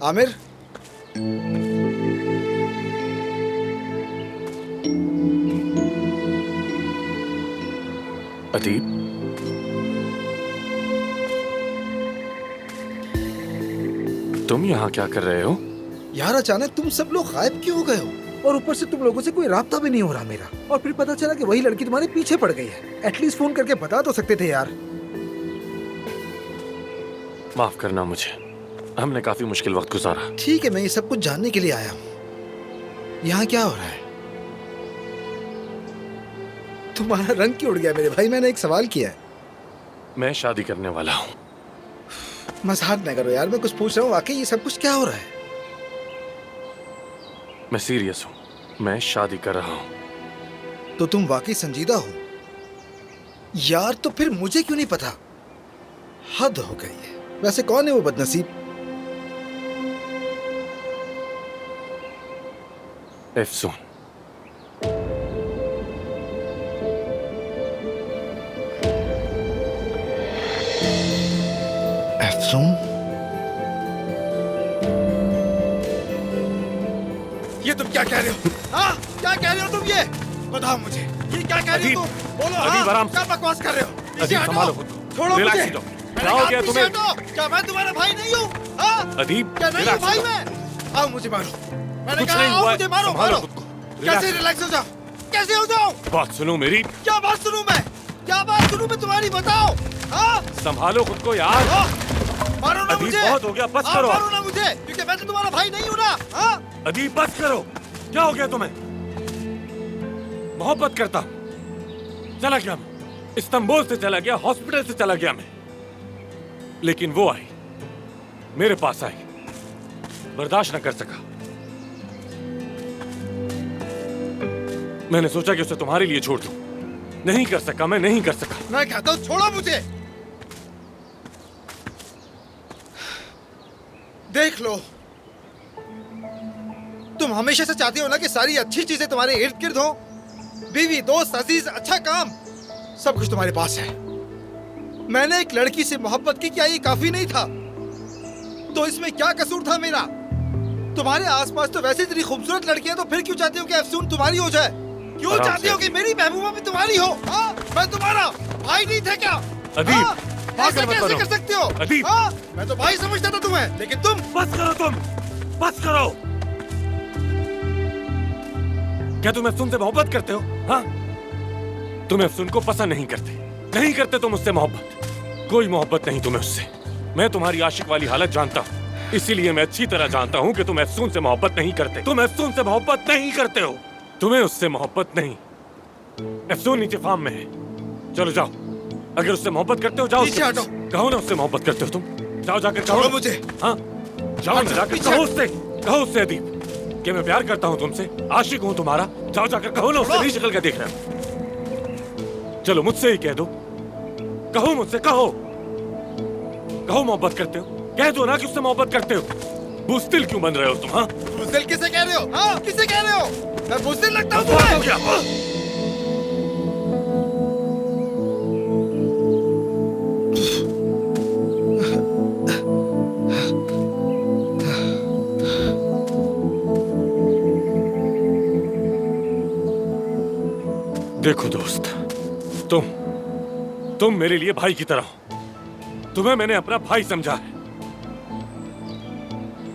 आमिर, अदीब, तुम यहाँ क्या कर रहे हो? यार अचानक तुम सब लोग गायब क्यों हो गए हो? और ऊपर से तुम लोगों से कोई राब्ता भी नहीं हो रहा मेरा। और फिर पता चला कि वही लड़की तुम्हारे पीछे पड़ गई है। एटलीस्ट फोन करके बता तो सकते थे यार। माफ करना मुझे, हमने काफी मुश्किल वक्त गुजारा। ठीक है, मैं ये सब कुछ जानने के लिए आया हूँ। यहाँ क्या हो रहा है? तुम्हारा रंग क्यों उड़ गया मेरे भाई? मैंने एक सवाल किया है। मैं शादी करने वाला हूँ। मजाक न करो यार, मैं कुछ पूछ रहा हूँ। वाकई ये सब कुछ क्या हो रहा है? मैं सीरियस हूँ, मैं शादी कर रहा हूँ। तो तुम वाकई संजीदा हो यार? तो फिर मुझे क्यों नहीं पता? हद हो गई है। वैसे कौन है वो बदनसीब? अफसून। अफसून? ये तुम क्या कह रहे हो? हाँ, क्या कह रहे हो तुम? ये बताओ मुझे, ये क्या कह रहे हो तुम? बोलो। अदीब, आराम से। क्या बकवास कर रहे हो? अदीब, संभालो खुद। छोड़ो रिलैक्स मुझे। ही दो। मैंने क्या हो कहा गया पीछे तुम्हें? हटो। क्या मैं तुम्हारा भाई नहीं हूँ? हाँ? अदीब, क्या नहीं हूँ रिलैक्स भाई हो। मैं? आओ मुझे मारो। मैंने कुछ कहा नहीं आओ हुआ है। मुझे मारो, संभालो मारो। खुद को। कैसे रिलैक्स। रिलैक्स हो जाओ? कैसे हो जाओ? बात सुनो मेरी। क्या बात सुनूं मैं? क्या बात सुनूं मैं तुम्हारी? बताओ। हाँ? संभालो खुद को यार। मारो ना अदीब, मुझे। बहुत हो गया, बस हाँ, करो। मारो ना मुझे, क्योंकि मैं तो तुम्हारा भाई नहीं हूँ ना। हाँ? अदीब, बस करो। क्या हो गया तुम्हें? मोहब्बत करता हूं। चला गया मैं, इस्तांबुल से चला गया, हॉस्पिटल से चला गया मैं। लेकिन वो आई, मेरे पास आई, बर्दाश्त न कर सका। मैंने सोचा कि उसे तुम्हारे लिए छोड़ दूं। नहीं कर सका, मैं नहीं कर सका। मैं कहता हूँ छोड़ो मुझे। देख लो, तुम हमेशा से चाहते हो ना कि सारी अच्छी चीजें तुम्हारे इर्द गिर्द हो। बीवी, दोस्त, अजीज, अच्छा काम, सब कुछ तुम्हारे पास है। मैंने एक लड़की से मोहब्बत की, क्या ये काफी नहीं था? तो इसमें क्या कसूर था मेरा? तुम्हारे आसपास तो वैसे इतनी खूबसूरत लड़कियां, तो फिर क्यों चाहते हो कि अफसून तुम्हारी हो जाए? क्यों आराम चाहते से। हो कि मेरी महबूबा भी तुम्हारी हो? हाँ? मैं तुम्हारा भाई नहीं था क्या? अदीब, हाँ? पागल ऐसा मत कैसे बनो। कर सकते हो? अदीब। हाँ? मैं तो भाई समझता था तुम्हें, लेकिन तुम। बस करो तुम, बस करो। क्या तुम अफसून से मोहब्बत करते हो? हाँ? तुम अफसून को पसंद नहीं करते, नहीं करते तुम उससे मोहब्बत। कोई मोहब्बत नहीं तुम्हें उससे। मैं तुम्हारी आशिक वाली हालत जानता हूँ, इसीलिए मैं अच्छी तरह जानता हूँ कि तुम अफसून से मोहब्बत नहीं करते। तुम अफसून से मोहब्बत नहीं करते हो। तुम्हें उससे मोहब्बत नहीं। अफसून नीचे फार्म में है, चलो जाओ। अगर उससे मोहब्बत करते हो जाओ, पीछे हटो। कहो ना उससे मोहब्बत करते हो तुम। जाओ, जाकर कहो छोड़ो ना। मुझे। हाँ, जाओ ना, जाकर पीछे। कहो उससे। कहो उससे अदीब कि मैं प्यार करता हूँ तुमसे, आशिक हूँ तुम्हारा। जाओ, जाकर कहो ना उससे। नहीं शक्ल का देख रहा है। चलो मुझसे ही कह दो। कहो मुझसे, कहो। कहो मोहब्बत करते हो। कह दो ना कि उससे मोहब्बत करते हो। बुज़दिल क्यों बन रहे हो तुम? हाँ, बुज़दिल किसे कह रहे हो? हाँ? किसे कह रहे हो? मैं बुज़दिल लगता हूँ बहुत हो तुम्हें? गया। देखो दोस्त, तुम मेरे लिए भाई की तरह हो। तुम्हें मैंने अपना भाई समझा है।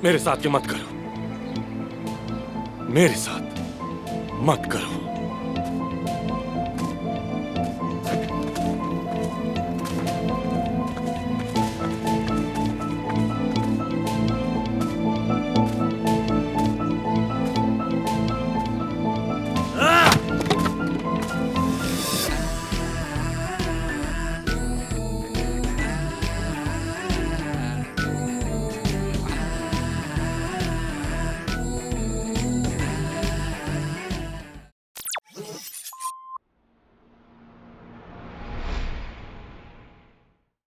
मेरे साथ ये मत करो, मेरे साथ मत करो।